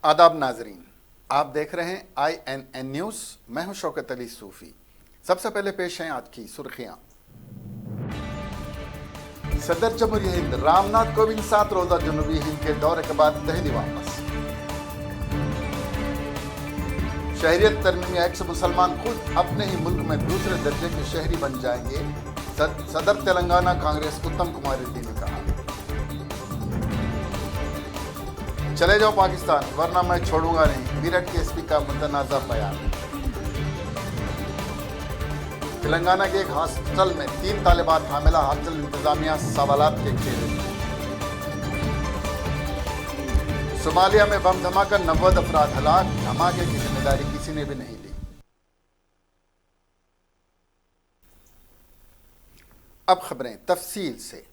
आदाब नाजरीन, आप देख रहे हैं INN न्यूज़। मैं हूं शौकत अली सूफ़ी। सबसे पहले पेश हैं आज की सुर्खियां। सदर जमहूरिया हिंद रामनाथ कोविंद 7 रोजा जनूबी हिंद के दौरे के बाद दिल्ली वापस। शहरियत तरमीमी एक्ट से मुसलमान खुद अपने ही मुल्क में दूसरे दर्जे के शहरी बन जाएंगे, सदर तेलंगाना कांग्रेस उत्तम कुमार रेड्डी ने कहा। चले जाओ पाकिस्तान वरना मैं छोड़ूंगा नहीं, विराट के एसपी का मुतनाज़ा बयान। तेलंगाना के एक हॉस्टल में 3 तालिबात हामिला, हॉस्टल इंतजामिया सवालात के घेरे। सोमालिया में बम धमाका, 90 अफराद हलाक, धमाके की जिम्मेदारी किसी ने भी नहीं ली। अब खबरें तफसील से।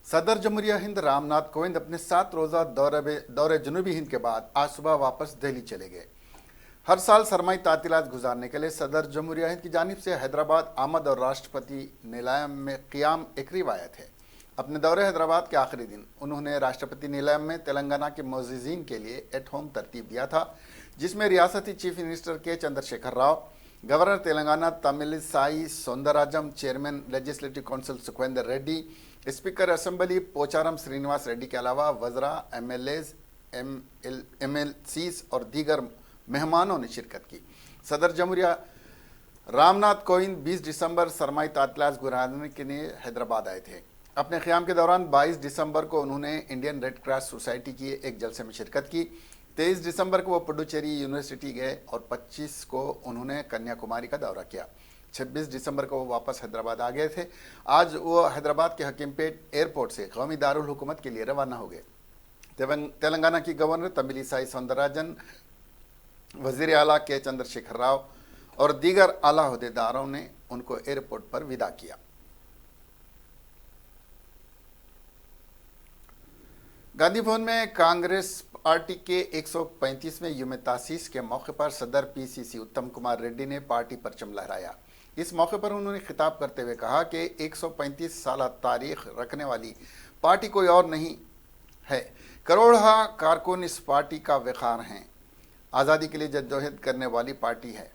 सदर जमहूरिया हिंद रामनाथ कोविंद अपने 7 रोज़ा दौरे जनूबी हिंद के बाद आज सुबह वापस दिल्ली चले गए। हर साल सरमाई तातीलात गुजारने के लिए सदर जमहूरिया हिंद की जानिब से हैदराबाद आमद और राष्ट्रपति नीलायम में क़ियाम एक रिवायत है। अपने दौरे हैदराबाद के आखिरी दिन उन्होंने राष्ट्रपति नीलायम में तेलंगाना के मोअज़्ज़िज़ीन के लिए एट होम तरतीब दिया था, जिसमें रियासती chief minister K Chandrashekar Rao, governor Telangana Tamilisai Soundararajan, chairman legislative council Sukhender Reddy, speaker assembly Pocharam Srinivas Reddy के अलावा वज़रा, MLAs, MLCs और दीगर मेहमानों ने शिरकत की। सदर जमहूरिया रामनाथ कोविंद 20 दिसंबर सरमाई तातीलात गुजारने के लिए हैदराबाद आए थे। अपने क़ियाम के दौरान 22 दिसंबर को उन्होंने इंडियन रेड क्रॉस सोसाइटी की एक जलसे में शिरकत की। 23 दिसंबर को वो पुडुचेरी यूनिवर्सिटी गए और 25 को उन्होंने कन्याकुमारी का दौरा किया। 26 दिसंबर को वो वापस हैदराबाद आ गए थे। आज वो हैदराबाद के हकीमपेट एयरपोर्ट से कौमी दारुल हुकूमत के लिए रवाना हो गए। तेलंगाना की गवर्नर तमिलिसाई सौंदरराजन, वज़ीर आला के चंद्रशेखर राव और दीगर आला अहदेदारों ने उनको एयरपोर्ट पर विदा किया। गांधी भवन में कांग्रेस पार्टी के 135वें यौम तासीस के मौके पर सदर PCC उत्तम कुमार रेड्डी ने पार्टी परचम लहराया। इस मौके पर उन्होंने खिताब करते हुए कहा कि 135 साल तारीख रखने वाली पार्टी कोई और नहीं है। करोड़ों कारकुन इस पार्टी का वक़ार हैं। आज़ादी के लिए जद्दोजहद करने वाली पार्टी है।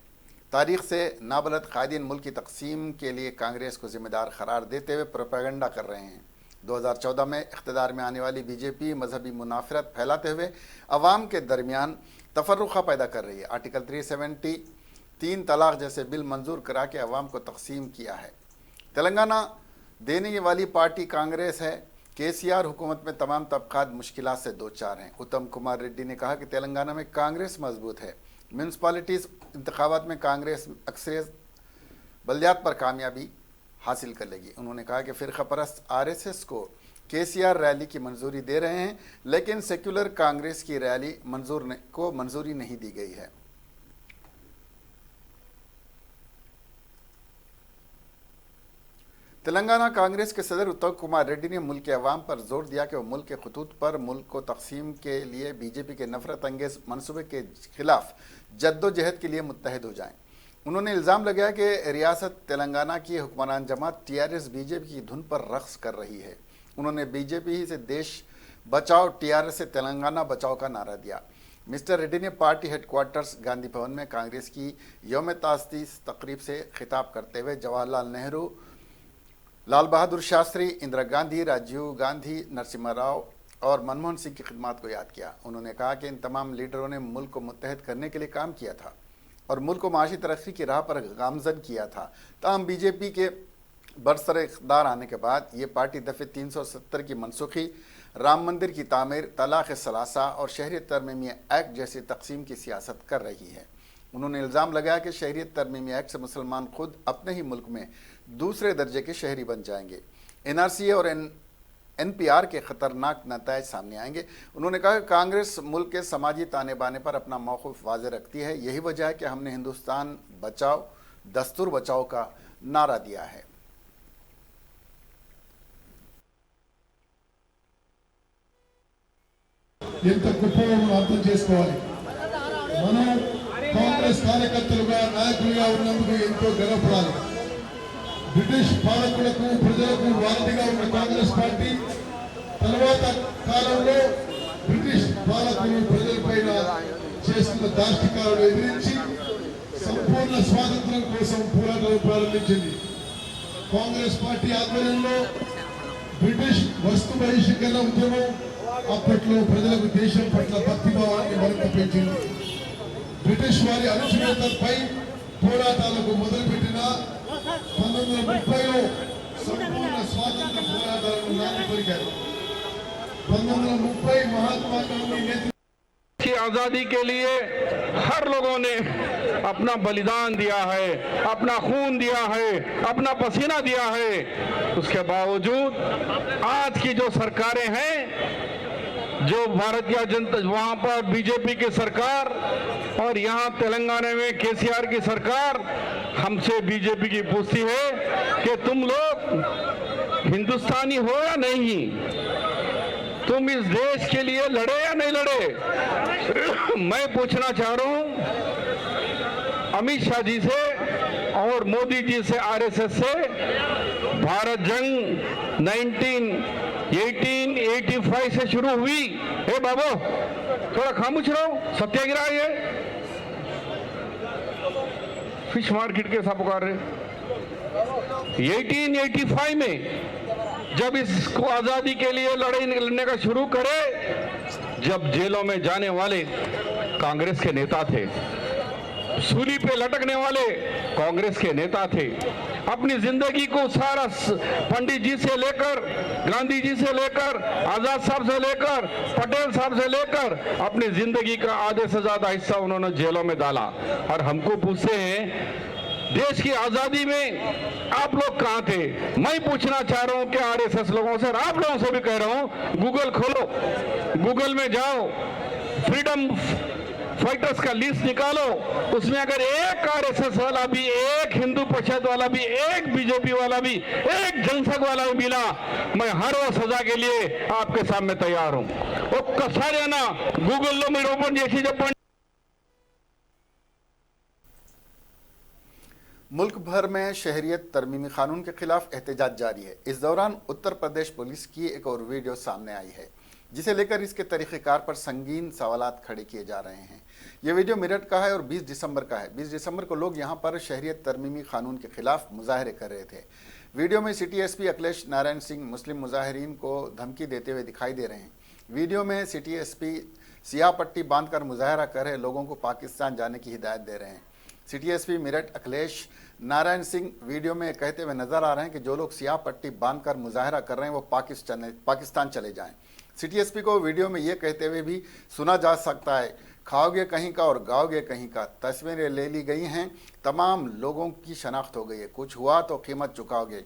तारीख से नाबलद कायदीन मुल्क की तकसीम के लिए कांग्रेस को जिम्मेदार करार देते हुए प्रोपेगेंडा कर रहे हैं। 2014 में इख्तिदार में आने वाली बीजेपी मजहबी मुनाफरत फैलाते हुए अवाम के दरमियान तफर्रुक़ा पैदा कर रही है। आर्टिकल 370, 3 तलाक जैसे बिल मंजूर करा के अवाम को तकसीम किया है। तेलंगाना देने वाली पार्टी कांग्रेस है। KCR हुकूमत में तमाम तबक़ात मुश्किलात से दो चार हैं। उत्तम कुमार रेड्डी ने कहा कि तेलंगाना में कांग्रेस मजबूत है। म्यूनसिपालिटीज़ इंतखाबात में कांग्रेस अक्सरियत बल्दियात पर कामयाबी हासिल कर लेगी। उन्होंने कहा कि फ़िरक़ा परस्त RSS को KCR रैली की मंजूरी दे रहे हैं, लेकिन सेक्युलर कांग्रेस की रैली को मंजूरी नहीं दी गई है। तेलंगाना कांग्रेस के सदर उत्तम कुमार रेड्डी ने मुल्क के अवाम पर जोर दिया कि वो मुल्क के खतूत पर मुल्क को तकसीम के लिए बीजेपी के नफरत अंगेज मनसूबे के खिलाफ जद्दोजहद के लिए मुत्तहद हो जाएं। उन्होंने इल्ज़ाम लगाया कि रियासत तेलंगाना की हुक्मरान जमात TRS बीजेपी की धुन पर रक़्स कर रही है। उन्होंने बीजेपी ही से देश बचाओ, TRS से तेलंगाना बचाओ का नारा दिया। मिस्टर रेड्डी ने पार्टी हेडक्वार्टर्स गांधी भवन में कांग्रेस की यौम तासीस तकरीब से खिताब करते हुए जवाहरलाल नेहरू, लाल बहादुर शास्त्री, इंदिरा गांधी, राजीव गांधी, नरसिम्हा राव और मनमोहन सिंह की खिदमत को याद किया। उन्होंने कहा कि इन तमाम लीडरों ने मुल्क को मुत्तहद करने के लिए काम किया था और मुल्क को माशी तरक्की की राह पर गामजन किया था। ताहम बीजेपी के बरसर इक़्तिदार आने के बाद ये पार्टी दफ़े 370 की मनसूखी, राम मंदिर की तामीर, तलाक़ सलासा और शहरियत तरमीमी एक्ट जैसी तकसीम की सियासत कर रही है। उन्होंने इल्ज़ाम लगाया कि शहरियत तरमीमी एक्ट से मुसलमान खुद अपने ही मुल्क में दूसरे दर्जे के शहरी बन जाएंगे। NRC और NPR के ख़तरनाक नतायज सामने आएंगे। उन्होंने कहा कि कांग्रेस मुल्क के समाजी ताने बाने पर अपना मौक़िफ़ वाज़ेह रखती है। यही वजह है कि हमने हिंदुस्तान बचाओ, दस्तूर बचाओ का नारा दिया है। కాంగ్రెస్ కార్యకర్తలుగా నాయకులుగా ఉన్నందుకు ఎంతో గర్వపడాలి. బ్రిటిష్ పాలకులకు ప్రజలకు వారధిగా ఉన్న కాంగ్రెస్ పార్టీ తర్వాత కాలంలో బ్రిటిష్ పాలకులు ప్రజలపైన చేస్తున్న దాష్టికాలను ఎదిరించి సంపూర్ణ స్వాతంత్ర్యం కోసం పోరాటం ప్రారంభించింది. కాంగ్రెస్ పార్టీ ఆధ్వర్యంలో బ్రిటిష్ వస్తు బహిష్కరణ ఉద్యమం అప్పట్లో ప్రజలకు దేశం పట్ల భక్తిభావాన్ని మరింత పెంచింది. బ్రిటిష్ వారి అణచివేతపై పోరాటాలకు మొదలుపెట్టిన 1930లో సంపూర్ణ స్వాతంత్ర పోరాటాలను నాంది పలికారు. 1930 महात्मा गांधी नेतृत्व की आजादी के लिए हर लोगों ने अपना बलिदान दिया है, अपना खून दिया है, अपना पसीना दिया है। उसके बावजूद आज की जो सरकारें हैं, जो भारतीय जनता वहां पर बीजेपी की सरकार और यहाँ तेलंगाना में केसीआर की सरकार हमसे बीजेपी की पूछती है कि तुम लोग हिंदुस्तानी हो या नहीं, तुम इस देश के लिए लड़े या नहीं लड़े। मैं पूछना चाह रहा हूं अमित शाह जी से और मोदी जी से, आरएसएस से, भारत जंग 1885 से शुरू हुई। हे बाबू थोड़ा खामोश रहो, सत्याग्रह ये फिश मार्केट के साथ पुकार रहे। 1885 में जब इसको आजादी के लिए लड़ाई लड़ने का शुरू करे, जब जेलों में जाने वाले कांग्रेस के नेता थे, सूली पे लटकने वाले कांग्रेस के नेता थे, अपनी जिंदगी को सारा पंडित जी से लेकर, गांधी जी से लेकर, आजाद साहब से लेकर, पटेल साहब से लेकर अपनी जिंदगी का आधे से ज्यादा हिस्सा उन्होंने जेलों में डाला। और हमको पूछते हैं देश की आजादी में आप लोग कहां थे। मैं पूछना चाह रहा हूं कि आरएसएस लोगों से, आप लोगों से भी कह रहा हूं, गूगल खोलो, गूगल में जाओ, फ्रीडम फाइटर्स का लिस्ट निकालो, उसमें अगर एक आरएसएस वाला भी, एक हिंदू परिषद वाला भी, एक बीजेपी वाला भी, एक जनसंघ वाला भी मिला, मैं हर वो सजा के लिए आपके सामने तैयार हूं। ఒక్కసారి అన్న గూగుల్లో మీరు ఓపెన్ చేసి చెప్పండి। मुल्क भर में शहरियत तरमीमी कानून के खिलाफ एहतजाज जारी है। इस दौरान उत्तर प्रदेश पुलिस की एक और वीडियो सामने आई है, जिसे लेकर इसके तरीक़ेकार पर संगीन सवालात खड़े किए जा रहे हैं। ये वीडियो मेरठ का है और 20 दिसंबर का है। 20 दिसंबर को लोग यहाँ पर शहरियत तरमीमी कानून के खिलाफ मुजाहरे कर रहे थे। वीडियो में सिटी एसपी अखिलेश नारायण सिंह मुस्लिम मुजाहिरीन को धमकी देते हुए दिखाई दे रहे हैं। वीडियो में सिटी एसपी सियाह पट्टी बांधकर मुजाहरा कर रहे लोगों को पाकिस्तान जाने की हिदायत दे रहे हैं। City SP Meerut Akhilesh Narayan Singh video में कहते हुए नजर आ रहे हैं कि जो लोग सियाह पट्टी बांधकर मुजाहरा कर रहे हैं वो पाकिस्तान चले जाएं। सिटी एसपी को वीडियो में ये कहते हुए भी सुना जा सकता है, खाओगे कहीं का और गाओगे कहीं का। तस्वीरें ले ली गई हैं, तमाम लोगों की शनाख्त हो गई है, कुछ हुआ तो कीमत चुकाओगे।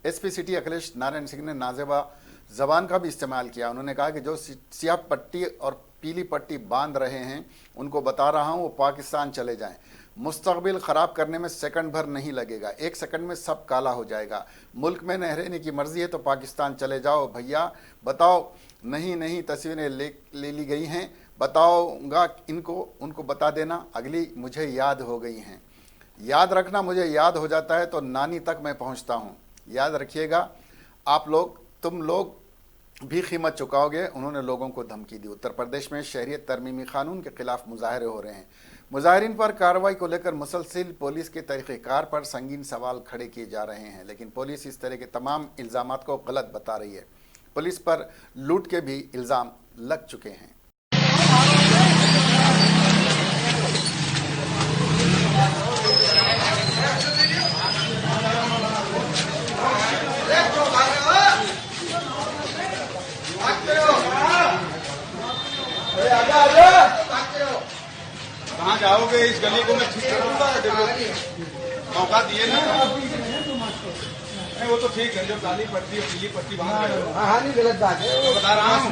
एसपी सिटी अखिलेश नारायण सिंह ने नाजेबा जबान का भी इस्तेमाल किया। उन्होंने कहा कि जो सियाह पट्टी और पीली पट्टी बांध रहे हैं उनको बता रहा हूँ वो पाकिस्तान चले जाएं। मुस्तकबिल ख़राब करने में सेकंड भर नहीं लगेगा, 1 सेकंड में सब काला हो जाएगा। मुल्क में न रहने की मर्जी है तो पाकिस्तान चले जाओ भैया, बताओ। नहीं तस्वीरें ले ली गई हैं, बताऊंगा उनको बता देना। अगली मुझे याद हो गई हैं, याद रखना, मुझे याद हो जाता है तो नानी तक मैं पहुंचता हूं। याद रखिएगा आप लोग, तुम लोग भी कीमत चुकाओगे। उन्होंने लोगों को धमकी दी। उत्तर प्रदेश में शहरियत तरमीमी कानून के खिलाफ मुजाहरे हो रहे हैं। मुजाहिरीन पर कार्रवाई को लेकर मुसलसिल पुलिस के तरीक़ेकार पर संगीन सवाल खड़े किए जा रहे हैं, लेकिन पुलिस इस तरह के तमाम इल्ज़ामात को गलत बता रही है। पुलिस पर लूट के भी इल्ज़ाम लग चुके हैं। कहाँ जाओगे? इस गली को मैं ठीक करूंगा। मौका दिए ना, नहीं वो तो ठीक है, जो काली पट्टी और पीली पट्टी बांध रहे हो, हाँ नहीं गलत बात है। वो बता रहा हूँ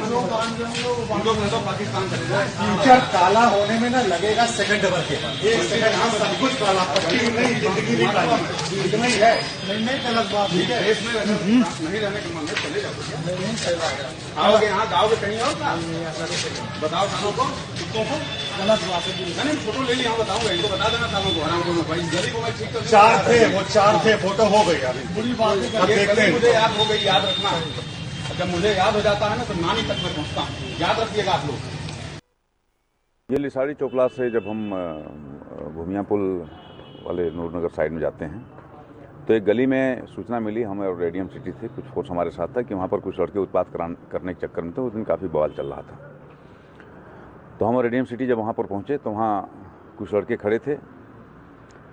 उनको तो पाकिस्तान चले जाए। फ्यूचर काला होने में ना लगेगा सेकंड भर के, 1 सेकंड हम सब कुछ काला, पट्टी नहीं, जिंदगी नहीं काली, इतना ही है। नहीं गलत बात ठीक है, देश में नहीं रहने का मन है चले जाओ। आओगे यहाँ जाओगे कहीं और का बताओ थानों को, कुत्तों को। गलत बात है। नहीं फोटो ले लिया, बताऊंगा इनको, बता देना थानों को, हराम को भाई गली को मैं ठीक कर। 4 थे, वो 4 थे, फोटो हो गई अभी। बुरी बात है, देखते हैं। मुझे याद हो गई, याद रखना है। जब मुझे याद हो जाता है ना तो नानी तक मैं पहुंचता हूँ, याद रखिएगा आप लोग। ये लिसाड़ी चोपला से जब हम भूमिया पुल वाले नूरनगर साइड में जाते हैं तो एक गली में सूचना मिली, हम और रेडियम सिटी थे, कुछ फोर्स हमारे साथ था कि वहाँ पर कुछ लड़के उत्पात करने के चक्कर में थे। उस दिन काफ़ी बवाल चल रहा था। तो हम रेडियम सिटी जब वहाँ पर पहुँचे तो वहाँ कुछ लड़के खड़े थे,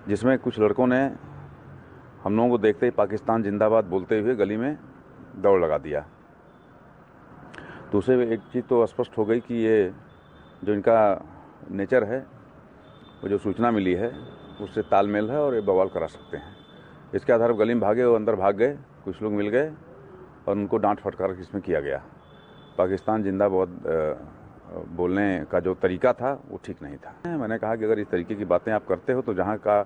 जिसमें कुछ लड़कों ने हम लोगों को देखते ही पाकिस्तान जिंदाबाद बोलते हुए गली में दौड़ लगा दिया। तो उसे एक चीज़ तो स्पष्ट हो गई कि ये जो इनका नेचर है, वो जो सूचना मिली है उससे तालमेल है और ये बवाल करा सकते हैं। इसके आधार पर गली में भागे, वो अंदर भाग गए, कुछ लोग मिल गए और उनको डांट फटकार इसमें किया गया। पाकिस्तान जिंदाबाद बोलने का जो तरीका था वो ठीक नहीं था। मैंने कहा कि अगर इस तरीके की बातें आप करते हो तो जहाँ का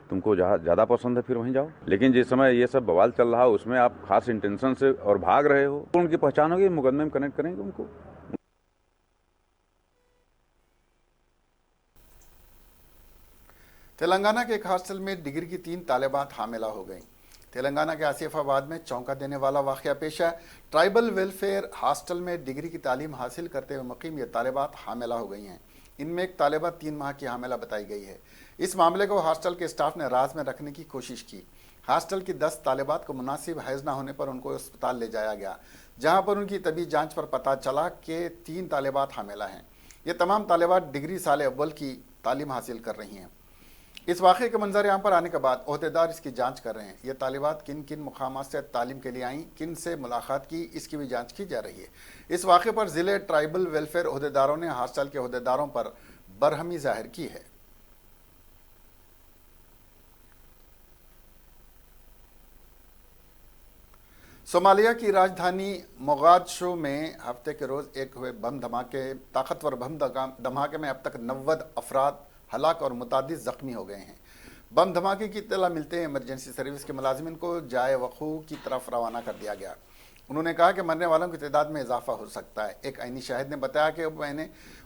तुमको जहाँ ज़्यादा पसंद है फिर वहीं जाओ, लेकिन जिस समय ये सब बवाल चल रहा है उसमें आप खास इंटेंशन से और भाग रहे हो तो उनकी पहचान होगी, मुकदमे में कनेक्ट करेंगे उनको। तेलंगाना के एक हॉस्टल में डिग्री की 3 तालिबात हामिला हो गईं। तेलंगाना के आसिफाबाद में चौंका देने वाला वाक़या पेश है। ट्राइबल वेलफेयर हॉस्टल में डिग्री की तालीम हासिल करते हुए मुकीम ये तालिबात हामिला हो गई हैं। इनमें एक तालिबा 3 माह की हामिला बताई गई है। इस मामले को हॉस्टल के स्टाफ ने राज में रखने की कोशिश की। हॉस्टल की 10 तालिबात को मुनासिब हैज़ न होने पर उनको अस्पताल ले जाया गया, जहाँ पर उनकी तबी जाँच पर पता चला कि 3 तालिबात हामिला हैं। ये तमाम तालिबात डिग्री साल अव्वल की तालीम हासिल कर रही हैं। इस वाक़े के मंजर आम पर आने के बाद ओहदेदार इसकी जांच कर रहे हैं। ये तालिबात किन किन मुकामात से तालीम के लिए आईं, किन से मुलाकात की, इसकी भी जांच की जा रही है। इस वाक़े पर ज़िले ट्राइबल वेलफेयर ओहदेदारों ने हॉस्टल के ओहदेदारों पर बरहमी जाहिर की है। सोमालिया की राजधानी मोगादिशु में हफ्ते के रोज़ एक हुए बम धमाके, ताकतवर बम धमाके में अब तक 90 अफराद हलाक और मुतादिद ज़ख्मी हो गए हैं। बम धमाके की इत्तला मिलते हैं इमरजेंसी सर्विस के मुलाजिमिन को जाए वक़ू की तरफ रवाना कर दिया गया। उन्होंने कहा कि मरने वालों की तादाद में इजाफा हो सकता है। एक ऐनी शाहिद ने बताया कि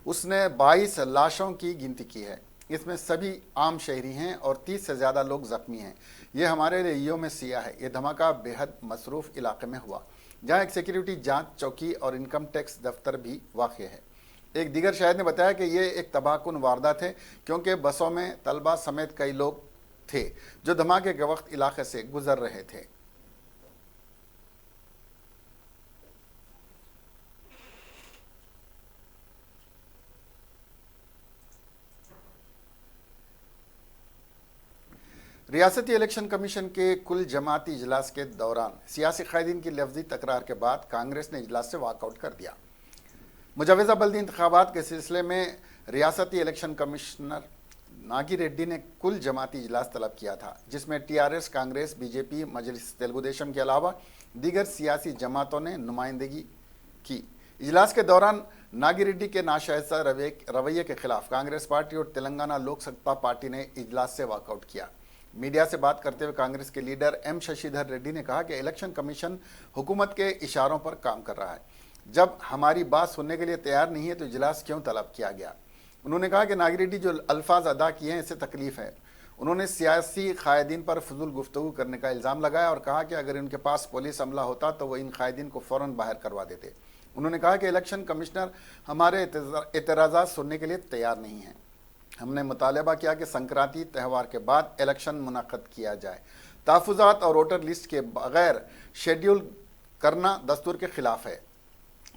उसने 22 लाशों की गिनती की है। इसमें सभी आम शहरी हैं और 30 से ज़्यादा लोग ज़ख्मी हैं। ये हमारे लिए में सिया है। ये धमाका बेहद मसरूफ़ इलाके में हुआ, जहाँ एक सिक्योरिटी जाँच चौकी और इनकम टैक्स दफ्तर भी वाक़ है। एक दीगर शाहिद ने बताया कि ये एक तबाहकुन वारदात है, क्योंकि बसों में तलबा समेत कई लोग थे जो धमाके के वक्त इलाके से गुजर रहे थे। रियासती इलेक्शन कमीशन के कुल जमाती इजलास के दौरान सियासी कायदीन की लफ्जी तकरार के बाद कांग्रेस ने इजलास से वॉकआउट कर दिया। मुजवज़ा बल्दी इंतखाबात के सिलसिले में रियासती इलेक्शन कमिश्नर नागी रेड्डी ने कुल जमाती इजलास तलब किया था, जिसमें टीआरएस, कांग्रेस, बीजेपी, मजलिस तेलुगु देशम के अलावा दीगर सियासी जमातों ने नुमाइंदगी की। इजलास के दौरान नागी रेड्डी के नाशाइज़ा रवैये के खिलाफ कांग्रेस पार्टी और तेलंगाना लोक सत्ता पार्टी ने इजलास से वॉकआउट किया। मीडिया से बात करते हुए कांग्रेस के लीडर एम शशिधर रेड्डी ने कहा कि इलेक्शन कमीशन हुकूमत के इशारों पर काम कर रहा है। जब हमारी बात सुनने के लिए तैयार नहीं है तो इजलास क्यों तलब किया गया। उन्होंने कहा कि नागी रेड्डी जो अल्फाज अदा किए हैं इससे तकलीफ है। उन्होंने सियासी कायदीन पर फजूल गुफ्तगू करने का इल्ज़ाम लगाया और कहा कि अगर उनके पास पुलिस अमला होता तो वो इन कायदीन को फ़ौरन बाहर करवा देते। उन्होंने कहा कि इलेक्शन कमिश्नर हमारे एतराज़ात सुनने के लिए तैयार नहीं है। हमने मुतालबा किया कि संक्रांति त्यौहार के बाद इलेक्शन मुनक़्क़द किया जाए। तहफ़्फ़ुज़ात और वोटर लिस्ट के बगैर शेड्यूल करना दस्तूर के खिलाफ है।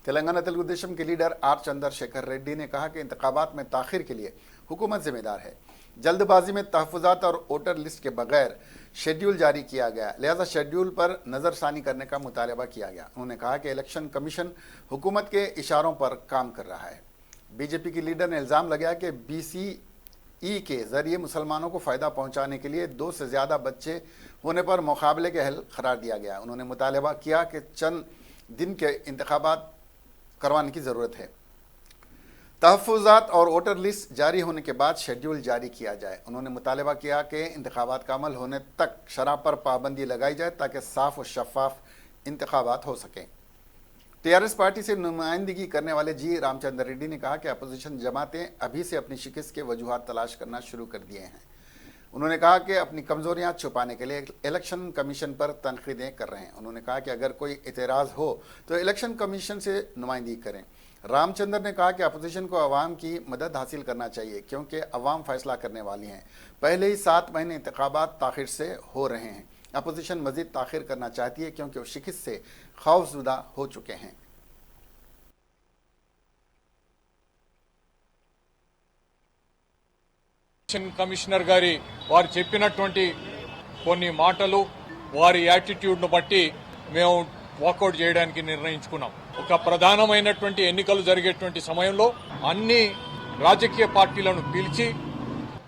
तेलंगाना तेलुगु देशम के लीडर आर चंद्रशेखर रेड्डी ने कहा कि इंतखाबात में ताख़िर के लिए हुकूमत जिम्मेदार है। जल्दबाजी में तहफ़्फ़ुज़ात और वोटर लिस्ट के बगैर शेड्यूल जारी किया गया, लिहाजा शेड्यूल पर नज़रसानी करने का मुतालबा किया गया। उन्होंने कहा कि इलेक्शन कमीशन हुकूमत के इशारों पर काम कर रहा है। बीजेपी की लीडर ने इल्ज़ाम लगाया कि BCE के ज़रिए मुसलमानों को फ़ायदा पहुँचाने के लिए 2 से ज़्यादा बच्चे होने पर मुकाबले के हल करार दिया गया। उन्होंने मुतालबा किया कि चंद दिन के इंतखाबात करवाने की ज़रूरत है। तहफ़्फ़ुज़ात और वोटर लिस्ट जारी होने के बाद शेड्यूल जारी किया जाए। उन्होंने मुतालबा किया कि इंतखाबात का अमल होने तक शराब पर पाबंदी लगाई जाए ताकि साफ़ और शफाफ इंतखाबात हो सकें। टीआरएस पार्टी से नुमाइंदगी करने वाले जी रामचंद्र रेड्डी ने कहा कि अपोजिशन जमातें अभी से अपनी शिकस्त के वजूहात तलाश करना शुरू कर दिए हैं। उन्होंने कहा कि अपनी कमजोरियां छुपाने के लिए इलेक्शन कमीशन पर तनकीदें कर रहे हैं। उन्होंने कहा कि अगर कोई एतराज़ हो तो इलेक्शन कमीशन से नुमाइंदगी करें। रामचंद्र ने कहा कि अपोजिशन को अवाम की मदद हासिल करना चाहिए क्योंकि अवाम फैसला करने वाली हैं। पहले ही 7 महीने इंतखाबात ताखिर से हो रहे हैं। अपोजिशन मजीद ताखिर करना चाहती है क्योंकि वो शिकस्त से खौफजुदा हो चुके हैं। కమిషనర్ గారి వారు చెప్పినటువంటి కొన్ని మాటలు వారి యాటిట్యూడ్ను బట్టి మేము వాకౌట్ చేయడానికి నిర్ణయించుకున్నాం. ఒక ప్రధానమైనటువంటి ఎన్నికలు జరిగేటువంటి సమయంలో అన్ని రాజకీయ పార్టీలను పిలిచి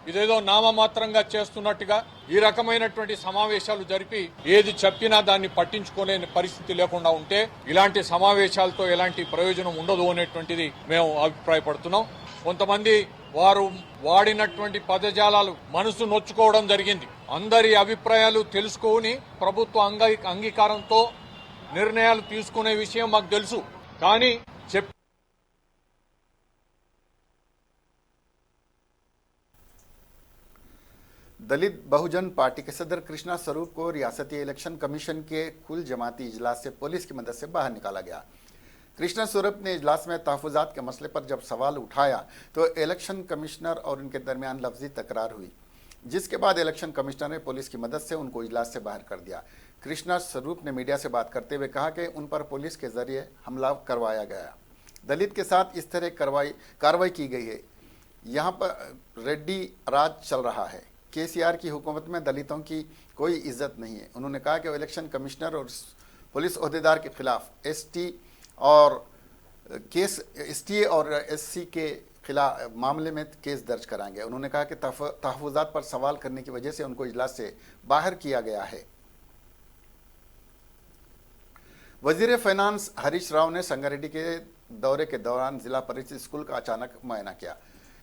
ఇదేదో నామమాత్రంగా చేస్తున్నట్టుగా ఈ రకమైనటువంటి సమావేశాలు జరిపి ఏది చెప్పినా దాన్ని పట్టించుకోలేని పరిస్థితి లేకుండా ఉంటే ఇలాంటి సమావేశాలతో ఎలాంటి ప్రయోజనం ఉండదు అనేటువంటిది మేము అభిప్రాయపడుతున్నాం. కొంతమంది వారు వాడినటువంటి పదజాలాలు మనసు నొచ్చుకోవడం జరిగింది. అందరి అభిప్రాయాలు తెలుసుకొని ప్రభుత్వ అంగీకారంతో నిర్ణయాలు తీసుకునే విషయం మాకు తెలుసు. కానీ दलित बहुजन पार्टी के सदर कृष्णा स्वरूप को रियासती इलेक्शन कमीशन के कुल जमाती इजलास से पुलिस की मदद से बाहर निकाला गया। कृष्णा स्वरूप ने इजलास में तहफुजात के मसले पर जब सवाल उठाया तो इलेक्शन कमिश्नर और उनके दरमियान लफ्जी तकरार हुई, जिसके बाद इलेक्शन कमिश्नर ने पुलिस की मदद से उनको इजलास से बाहर कर दिया। कृष्णा स्वरूप ने मीडिया से बात करते हुए कहा कि उन पर पुलिस के जरिए हमला करवाया गया। दलित के साथ इस तरह कार्रवाई की गई है। यहाँ पर रेड्डी राज चल रहा है। केसीआर की हुकूमत में दलितों की कोई इज्जत नहीं है। उन्होंने कहा कि वो इलेक्शन कमिश्नर और पुलिस ओहदेदार के खिलाफ एसटी और एससी के खिलाफ मामले में केस दर्ज कराएंगे। उन्होंने कहा कि तहफुजात पर सवाल करने की वजह से उनको इजलास से बाहर किया गया है। वजीर फाइनेंस हरीश राव ने संगारेड्डी के दौरे के दौरान जिला परिषद स्कूल का अचानक मुआयना किया।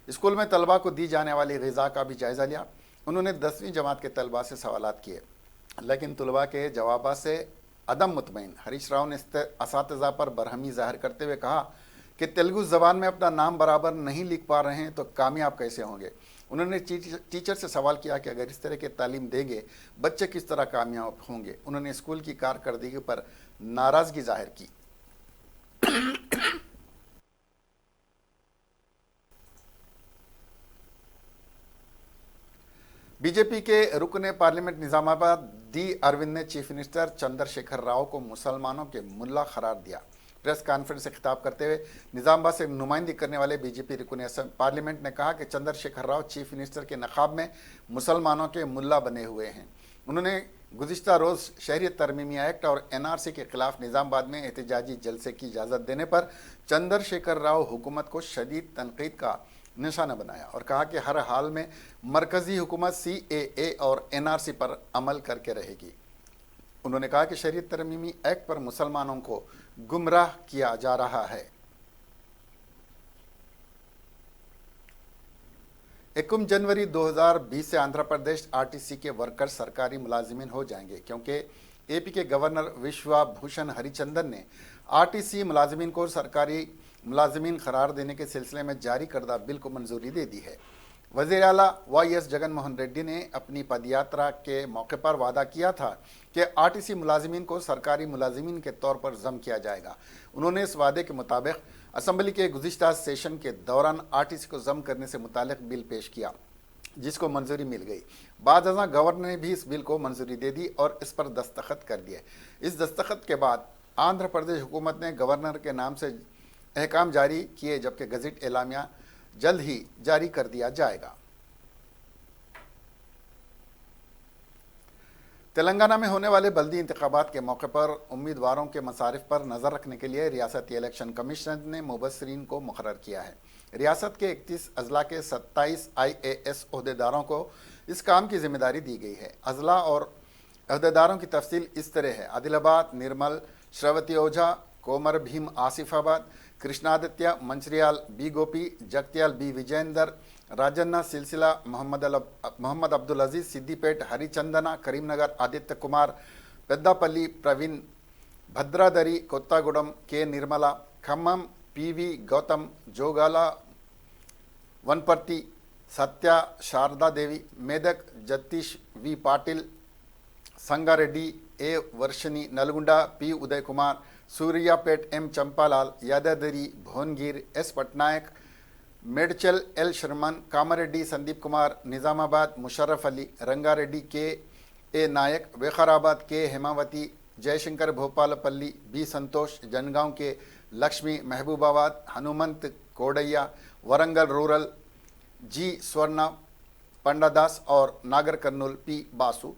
स्कूल में तलबा को दी जाने वाली ग़िज़ा का भी जायज़ा लिया। उन्होंने 10वीं जमात के तलबा से सवालात किए, लेकिन तलबा के जवाब से अदम मुतमईन हरीश राव ने असातिज़ा पर बरहमी ज़ाहिर करते हुए कहा कि तेलुगु ज़बान में अपना नाम बराबर नहीं लिख पा रहे हैं तो कामयाब कैसे होंगे। उन्होंने टीचर से सवाल किया कि अगर इस तरह की तालीम देंगे बच्चे किस तरह कामयाब होंगे। उन्होंने स्कूल की कारकर्दगी पर नाराज़गी जाहिर की। बीजेपी के रुकने पार्लियामेंट निजामाबाद डी अरविंद ने चीफ मिनिस्टर चंद्रशेखर राव को मुसलमानों के मुल्ला करार दिया। प्रेस कॉन्फ्रेंस से खिताब करते हुए निजामाबाद से नुमाइंदगी करने वाले बीजेपी रुकने पार्लियामेंट ने कहा कि चंद्रशेखर राव चीफ मिनिस्टर के नकाब में मुसलमानों के मुल्ला बने हुए हैं। उन्होंने गुज़िश्ता रोज़ शहरियत तरमीमी एक्ट और NRC के खिलाफ निजामाबाद में एहतजाजी जलसे की इजाज़त देने पर चंद्रशेखर राव हुकूमत को शदीद तनकीद का निशाना बनाया और कहा कि हर हाल में मरकज़ी हुकूमत CAA और NRC पर अमल करके रहेगी। उन्होंने कहा कि शरीयत तरमीमी एक्ट पर मुसलमानों को गुमराह किया जा रहा है। 1 जनवरी 2020 से आंध्र प्रदेश RTC के वर्कर सरकारी मुलाजिमीन हो जाएंगे क्योंकि AP के गवर्नर विश्वा भूषण हरिचंदन ने RTC मुलाजिमीन को सरकारी मुलाजिमीन करार देने के सिलसिले में जारी करदा बिल को मंजूरी दे दी है। वज़ीर आला YS जगनमोहन रेड्डी ने अपनी पदयात्रा के मौके पर वादा किया था कि RTC मुलाजिमीन को सरकारी मुलाजिमीन के तौर पर जम किया जाएगा। उन्होंने इस वादे के मुताबिक असम्बली के गुज़िश्ता सेशन के दौरान RTC को जम करने से मुतालिक बिल पेश किया, जिसको मंजूरी मिल गई। बाद गवर्नर ने भी इस बिल को मंजूरी दे दी और इस पर दस्तखत कर दिए। इस दस्तखत के बाद आंध्र प्रदेश हुकूमत ने गवर्नर के नाम से अहकाम जारी किए, जबकि गज़ेट एलामिया जल्द ही जारी कर दिया जाएगा। तेलंगाना में होने वाले बल्दी इंतखाबात के मौके पर उम्मीदवारों के मसारिफ पर नज़र रखने के लिए रियासती इलेक्शन कमीशन ने मुबस्सिरीन को मुकर्रर किया है। रियासत के 31 अजला के 27 IAS ओहदेदारों को इस काम की जिम्मेदारी दी गई है। अजला और ओहदेदारों की तफसील इस तरह है: आदिलाबाद, निर्मल, श्रवती ओझा, कोमर Bhim Asifabad, कृष्णादित्य, Mancherial B Gopi, Jagtial B Vijayender, Rajanna Sircilla, Mohammed Abdul Aziz, Siddipet Harichandana, Karimnagar Aditya Kumar, Peddapalli Praveen, Bhadradri Kothagudem K Nirmala, Khammam PV Gautam, Jogulamba Wanaparthy, Satya Sharada Devi, Medak Jagdish V Patil, Sangareddy A Varshini, Nalgonda P Uday Kumar, Suryapet M Champalal, Yadadri Bhuvanagiri S Patnaik, Medchal L Sharman, Kamareddy Sandeep Kumar, Nizamabad Musharraf Ali, Rangareddy K A Nayak, Vikarabad K Hemavathi, Jayashankar Bhupalpally B Santosh, Jangaon K Lakshmi, Mahabubabad Hanumanth कोडैया, Warangal rural जी स्वर्णा पंडादास और नागर कर्नूल पी बासु।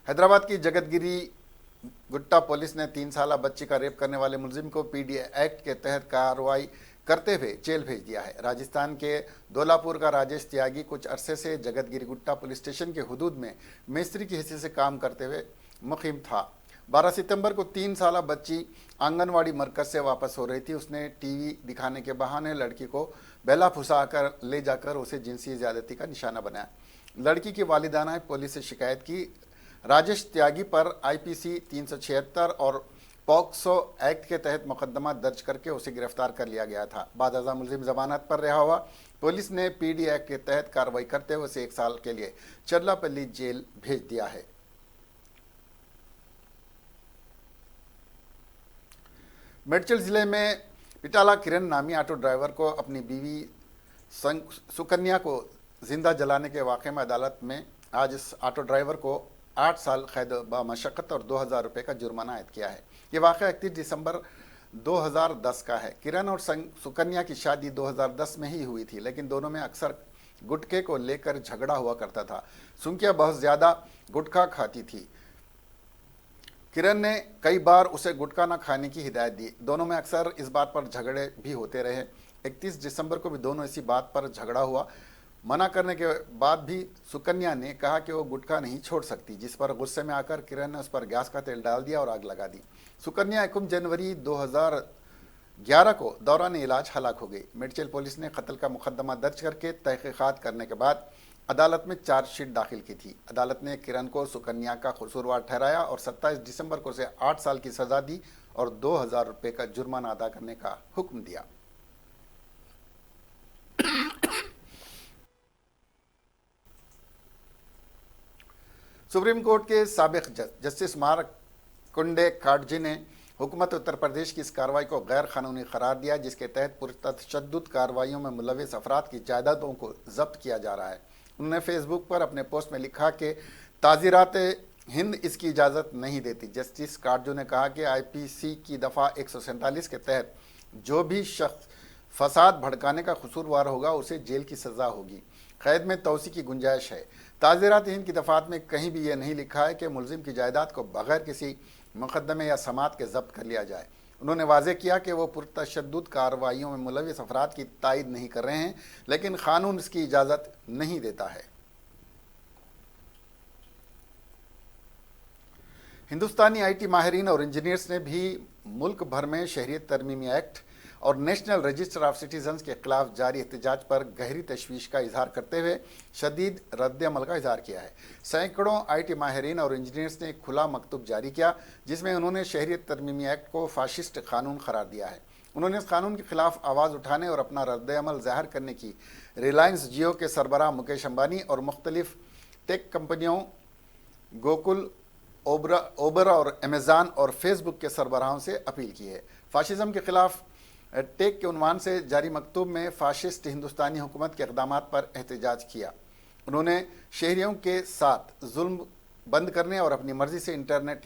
हैदराबाद की जगतगिरी गुट्टा पुलिस ने 3 साला बच्ची का रेप करने वाले मुलजिम को पीडी एक्ट के तहत कार्रवाई करते हुए जेल भेज दिया है। राजस्थान के दोलापुर का राजेश त्यागी कुछ अरसे से जगतगिरी गुट्टा पुलिस स्टेशन के हुदूद में मिस्त्री की हैसियत से काम करते हुए मुकीम था। 12 सितंबर को 3 साला बच्ची आंगनवाड़ी मरकज से वापस हो रही थी। उसने टीवी दिखाने के बहाने लड़की को बेला फुसा कर ले जाकर उसे जिनसी ज्यादती का निशाना बनाया। लड़की की वालिदाना ने पुलिस से शिकायत की। राजेश त्यागी पर आईपीसी 376 और पॉक्सो एक्ट के तहत मुकदमा दर्ज करके उसे गिरफ्तार कर लिया गया था। बाद अज़ा मुलजिम जमानत पर रिहा हुआ। पुलिस ने पीडी एक्ट के तहत कार्रवाई करते हुए उसे 1 साल के लिए चरलापल्ली जेल भेज दिया है। मेडचल जिले में पिटाला किरण नामी ऑटो ड्राइवर को अपनी बीवी सुकन्या को जिंदा जलाने के वाक़े में अदालत में आज इस ऑटो ड्राइवर को 8 साल कैद बमशक्क़त और 2000 रुपये का जुर्माना आयद किया है। ये वाक़या 31 दिसंबर 2010 का है। किरण और सुकन्या की शादी 2010 में ही हुई थी, लेकिन दोनों में अक्सर गुटखे को लेकर झगड़ा हुआ करता था। सुकन्या बहुत ज़्यादा गुटखा खाती थी। किरण ने कई बार उसे गुटखा न खाने की हिदायत दी। दोनों में अक्सर इस बात पर झगड़े भी होते रहे। 31 दिसंबर को भी दोनों इसी बात पर झगड़ा हुआ। मना करने के बाद भी सुकन्या ने कहा कि वो गुटखा नहीं छोड़ सकती, जिस पर गुस्से में आकर किरण ने उस पर गैस का तेल डाल दिया और आग लगा दी। सुकन्या 1 जनवरी 2011 को दौरान इलाज हलाक हो गई। मेडचल पुलिस ने कत्ल का मुकदमा दर्ज करके तहकीकात करने के बाद अदालत में चार्जशीट दाखिल की थी। अदालत ने किरण को सुकन्या का कसूरवार ठहराया और 27 दिसंबर को उसे 8 साल की सजा दी और 2000 रुपये का जुर्माना अदा करने का हुक्म दिया। सुप्रीम कोर्ट के साबिक जज जस्टिस मार्कंडे काटजी ने हुकूमत उत्तर प्रदेश की इस कार्रवाई को गैर कानूनी करार दिया, जिसके तहत पुरतशद्दुद कार्रवाइयों में मुलविस अफराद की जायदादों को जब्त किया जा रहा है। उन्होंने फेसबुक पर अपने पोस्ट में लिखा कि ताज़ीरात हिंद इसकी इजाज़त नहीं देती। जस्टिस काटजू ने कहा कि आईपीसी की दफ़ा 147 के तहत जो भी शख्स फसाद भड़काने का कसूरवार होगा उसे जेल की सज़ा होगी। कैद में तोसी की गुंजाइश है। ताज़ीरात हिंद की दफ़ात में कहीं भी यह नहीं लिखा है कि मुलजिम की जायदाद को बगैर किसी मुकदमे या समात के जब्त कर लिया जाए। उन्होंने वाज़ेह किया कि वो पुरतशद्दुद कार्रवाइयों में मुलविस अफराद की तायद नहीं कर रहे हैं, लेकिन कानून इसकी इजाज़त नहीं देता है। हिंदुस्तानी IT माहिरीन और इंजीनियर्स ने भी मुल्क भर में शहरियत तरमीमी एक्ट और नेशनल रजिस्टर ऑफ सिटीजन्स के खिलाफ जारी एहतजाज पर गहरी तशवीश का इजहार करते हुए शदीद रद्द-ए-अमल का इजहार किया है। सैकड़ों IT माहिरीन और इंजीनियर्स ने एक खुला मकतूब जारी किया, जिसमें उन्होंने शहरियत तरमीमी एक्ट को फाशिस्ट कानून करार दिया है। उन्होंने इस कानून के खिलाफ आवाज़ उठाने और अपना रद्द-ए-अमल ज़ाहिर करने की रिलायंस जियो के सरबराह मुकेश अंबानी और मुख्तलिफ टेक कंपनियों गोकुल, ओबरा और अमेज़ान और फेसबुक के सरबराहों से अपील की है। फाशिज़म के खिलाफ टेक के उन्वान से जारी मकतूब में फाशिस्ट हिंदुस्तानी हुकूमत के इक़दामात पर एहतजाज किया। उन्होंने शहरियों के साथ जुल्म बंद करने और अपनी मर्ज़ी से इंटरनेट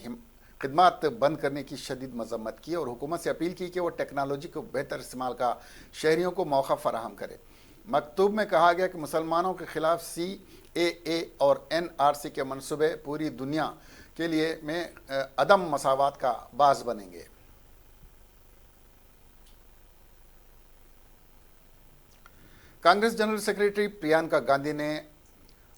खिदमात बंद करने की शदीद मजम्मत की और हुकूमत से अपील की कि वो टेक्नोलॉजी को बेहतर इस्तेमाल का शहरियों को मौका फराहम करे। मकतूब में कहा गया कि मुसलमानों के खिलाफ CAA और NRC के मनसूबे पूरी दुनिया के लिए में अदम मसावात का बाज़ बनेंगे। कांग्रेस जनरल सेक्रेटरी प्रियंका गांधी ने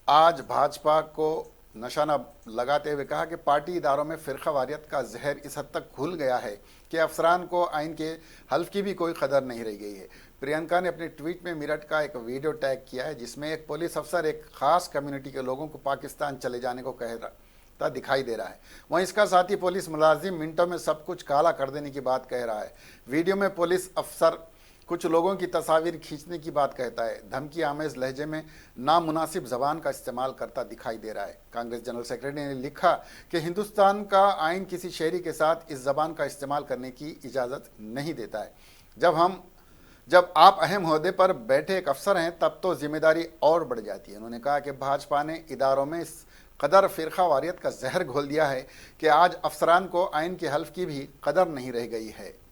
आज भाजपा को निशाना लगाते हुए कहा कि पार्टी इदारों में फ़िरक़ावारियत का जहर इस हद तक घुल गया है कि अफसरान को आइन के हल्फ की भी कोई कदर नहीं रह गई है। प्रियंका ने अपने ट्वीट में मेरठ का एक वीडियो टैग किया है, जिसमें एक पुलिस अफसर एक ख़ास कम्युनिटी के लोगों को पाकिस्तान चले जाने को दिखाई दे रहा है। वहीं इसका साथी पुलिस मुलाजिम मिनटों में सब कुछ काला कर देने की बात कह रहा है। वीडियो में पुलिस अफसर कुछ लोगों की तस्वीर खींचने की बात कहता है। धमकी आमेज लहजे में नामुनासिब जबान का इस्तेमाल करता दिखाई दे रहा है। कांग्रेस जनरल सेक्रेटरी ने लिखा कि हिंदुस्तान का आइन किसी शहरी के साथ इस जबान का इस्तेमाल करने की इजाज़त नहीं देता है। जब आप अहम ओहदे पर बैठे एक अफसर हैं तब तो जिम्मेदारी और बढ़ जाती है। उन्होंने कहा कि भाजपा ने इदारों में इस कदर फ़िरका वारियत का जहर घोल दिया है कि आज अफसरान को आइन के हल्फ की भी कदर नहीं रह गई है।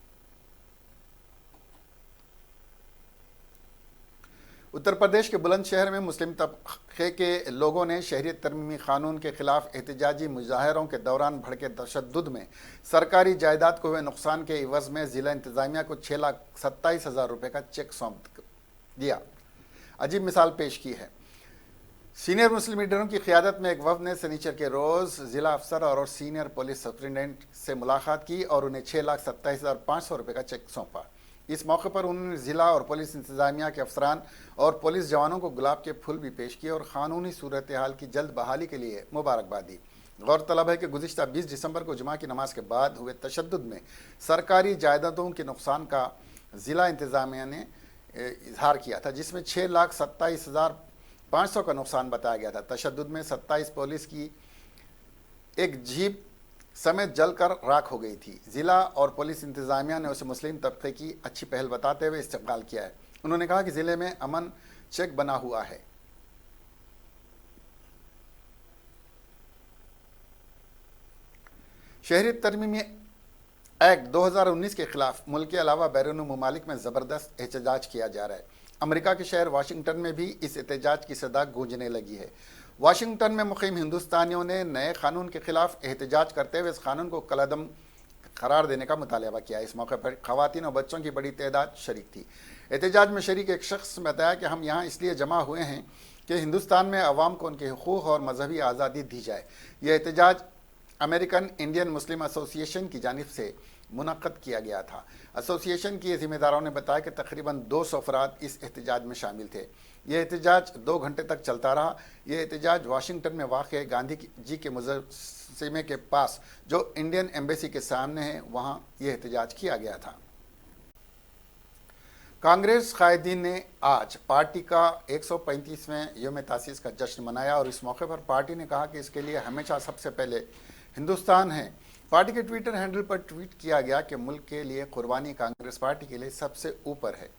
उत्तर प्रदेश के बुलंदशहर में मुस्लिम तबके के लोगों ने शहरियत तरमीमी कानून के खिलाफ एहतजाजी मुजाहरों के दौरान भड़के तशद्दुद में सरकारी जायदाद को हुए नुकसान के इवज़ में ज़िला इंतज़ामिया को 6,27,000 रुपये का चेक सौंप दिया। अजीब मिसाल पेश की है। सीनियर मुस्लिम लीडरों की क़ियादत में एक वफ़द ने शनिचर के रोज़ ज़िला अफसर और सीनियर पुलिस सुप्रिटेंडेंट से मुलाकात की और उन्हें 6,27,500 रुपये का चेक सौंपा। इस मौके पर उन्होंने ज़िला और पुलिस इंतज़ामिया के अफसरान और पुलिस जवानों को गुलाब के फूल भी पेश किए और क़ानूनी सूरत हाल की जल्द बहाली के लिए मुबारकबाद दी। गौरतलब है कि गुज़िश्ता 20 दिसंबर को जुमा की नमाज के बाद हुए तशद्दुद में सरकारी जायदादों के नुकसान का ज़िला इंतज़ामिया ने इजहार किया था, जिसमें 6,27,500 का नुकसान बताया गया था। तशद्दुद में 27 पुलिस की एक जीप समेत जलकर राख हो गई थी। ज़िला और पुलिस इंतज़ामिया ने उसे मुस्लिम तबके की अच्छी पहल बताते हुए इस्तक़बाल किया है। उन्होंने कहा कि ज़िले में अमन चेक बना हुआ है। शहरियत तरमीमी एक्ट 2019 के खिलाफ मुल्क के अलावा बैरून ममालिक में ज़बरदस्त एहतजाज किया जा रहा है। अमेरिका के शहर वाशिंगटन में भी इस एहतजाज की सदा गूंजने लगी है। वाशिंगटन में मुक़ीम हिंदुस्तानियों ने नए कानून के खिलाफ एहतजाज करते हुए इस कानून को कलअदम करार देने का मुतालबा किया। इस मौके पर ख़वातीन और बच्चों की बड़ी तादाद शरीक थी। एहतजाज में शरीक एक शख्स ने बताया कि हम यहाँ इसलिए जमा हुए हैं कि हिंदुस्तान में अवाम को उनके हुकूक़ और मजहबी आज़ादी दी जाए। यह एहतजाज अमेरिकन इंडियन मुस्लिम एसोसिएशन की जानिब से मुनक़्क़द किया गया था। एसोसिएशन के ज़िम्मेदारों ने बताया कि तकरीबन 200 अफराद इस एहतजाज में शामिल थे। यह एहतजाज 2 घंटे तक चलता रहा। यह एहतजाज वाशिंगटन में वाक़ गांधी जी के मुजस्समे के पास जो इंडियन एम्बेसी के सामने है, वहाँ यह एहतजाज किया गया था। कांग्रेस कायदीन ने आज पार्टी का 135वें यौम तासीस का जश्न मनाया और इस मौके पर पार्टी ने कहा कि इसके लिए हमेशा सबसे पहले हिंदुस्तान है। पार्टी के ट्विटर हैंडल पर ट्वीट किया गया कि मुल्क के लिए कुर्बानी कांग्रेस पार्टी के लिए सबसे ऊपर है।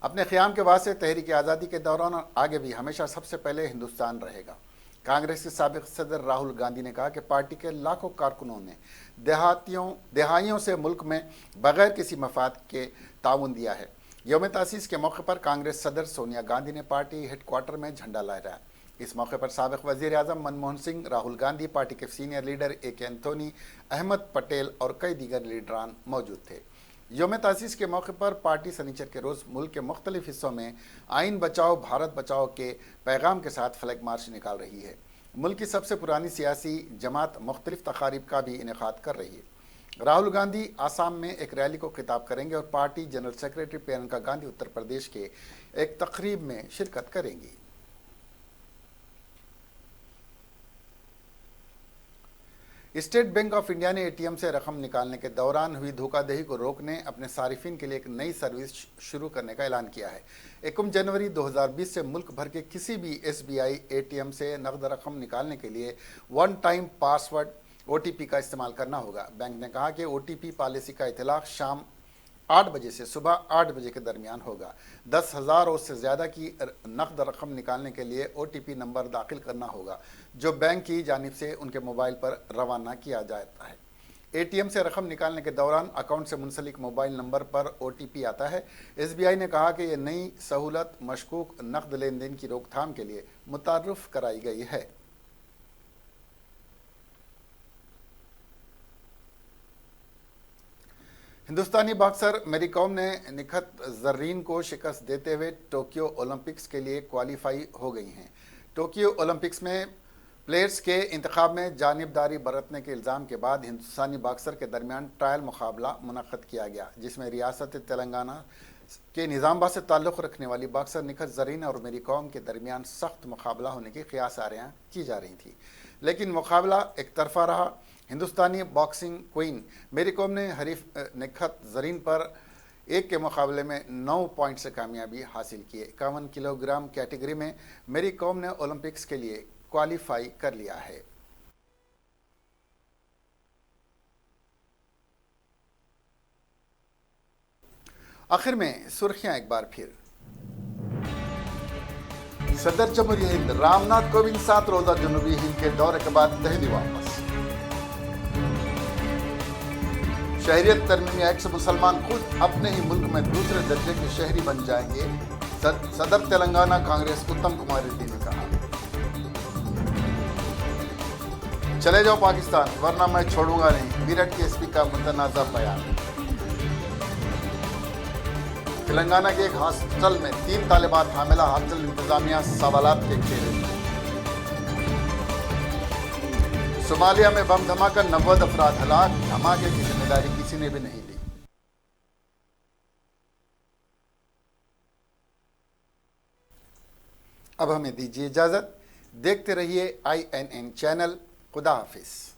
अपने क़याम के वास्ते तहरीक आज़ादी के दौरान और आगे भी हमेशा सबसे पहले हिंदुस्तान रहेगा। कांग्रेस के साबिक़ सदर राहुल गांधी ने कहा कि पार्टी के लाखों कारकुनों ने दहाइयों से मुल्क में बग़ैर किसी मफाद के ताउन दिया है। यौम तासीस के मौके पर कांग्रेस सदर सोनिया गांधी ने पार्टी हेडक्वार्टर में झंडा लहराया। इस मौके पर साबिक़ वज़ीर आज़म मनमोहन सिंह, राहुल गांधी, पार्टी के senior leader AK Antony, Ahmed Patel और कई दीगर लीडरान मौजूद थे। यौम तासीस के मौके पर पार्टी शनिचर के रोज़ मुल्क के मुख्तलिफ हिस्सों में आइन बचाओ भारत बचाओ के पैगाम के साथ फ्लैग मार्च निकाल रही है। मुल्क की सबसे पुरानी सियासी जमात मुख्तलिफ तकारीब का भी इनेकाद कर रही है। राहुल गांधी आसाम में एक रैली को खिताब करेंगे और party general secretary Priyanka Gandhi Uttar Pradesh के एक तकरीब में शिरकत करेंगी। स्टेट बैंक ऑफ इंडिया ने ATM से रकम निकालने के दौरान हुई धोखाधड़ी को रोकने अपने सारिफिन के लिए एक नई सर्विस शुरू करने का ऐलान किया है। 1 जनवरी 2020 से मुल्क भर के किसी भी SBI ATM से नकद रकम निकालने के लिए वन टाइम पासवर्ड OTP का इस्तेमाल करना होगा। बैंक ने कहा कि OTP पॉलिसी का इतलाक़ शाम 8 बजे से सुबह 8 बजे के दरमियान होगा। 10,000 और उससे ज़्यादा की नकद रकम निकालने के लिए OTP नंबर दाखिल करना होगा जो बैंक की जानिब से उनके मोबाइल पर रवाना किया जाता है। ATM से रकम निकालने के दौरान अकाउंट से मुंसलिक मोबाइल नंबर पर OTP आता है। SBI ने कहा कि यह नई सहूलत मशकूक नकद लेन देन की रोकथाम के लिए मुतारुफ कराई गई है। हिंदुस्तानी बॉक्सर मेरी कॉम ने निखत जर्रीन को शिकस्त देते हुए टोक्यो ओलंपिक्स के लिए क्वालिफाई हो गई हैं। टोक्यो ओलंपिक्स में प्लेयर्स के इंतखाब में जानिबदारी बरतने के इल्ज़ाम के बाद हिंदुस्तानी बॉक्सर के दरमियान ट्रायल मुकाबला मुनक़्क़द किया गया, जिसमें रियासत तेलंगाना के निज़ामबाद से ताल्लुक़ रखने वाली बॉक्सर निखत ज़रीन और मेरी कॉम के दरमियान सख्त मुकाबला होने की क़ियास आरियाँ की जा रही थी, लेकिन मुकाबला एक तरफा रहा। हिंदुस्तानी बॉक्सिंग क्वीन मेरी कॉम ने हरीफ निखत ज़रीन पर एक के मुकाबले में 9 पॉइंट से कामयाबी हासिल की। 51 किलोग्राम कैटेगरी में मेरी कॉम ने ओलंपिक्स के लिए क्वालिफाई कर लिया है। आखिर में सुर्खियां एक बार फिर। सदर जमहूरिया हिंद रामनाथ कोविंद 7 रोजा जनूबी हिंद के दौरे के बाद दिल्ली वापस। शहरियत तरमीमी एक्ट से मुसलमान खुद अपने ही मुल्क में दूसरे दर्जे के शहरी बन जाएंगे, सदर तेलंगाना कांग्रेस उत्तम कुमार रेड्डी ने कहा। चले जाओ पाकिस्तान वरना मैं छोड़ूंगा नहीं, मेरठ के एसपी का मुतनाज़ा बयान। तेलंगाना के एक हॉस्टल में 3 तालिबात हामिला, हॉस्टल इंतजामिया सवालात के घेरे में। सोमालिया में बम धमाका, 90 अफराद हलाक, धमाके की जिम्मेदारी किसी ने भी नहीं ली। अब हमें दीजिए इजाजत, देखते रहिए INN चैनल। खुदा हाफिज।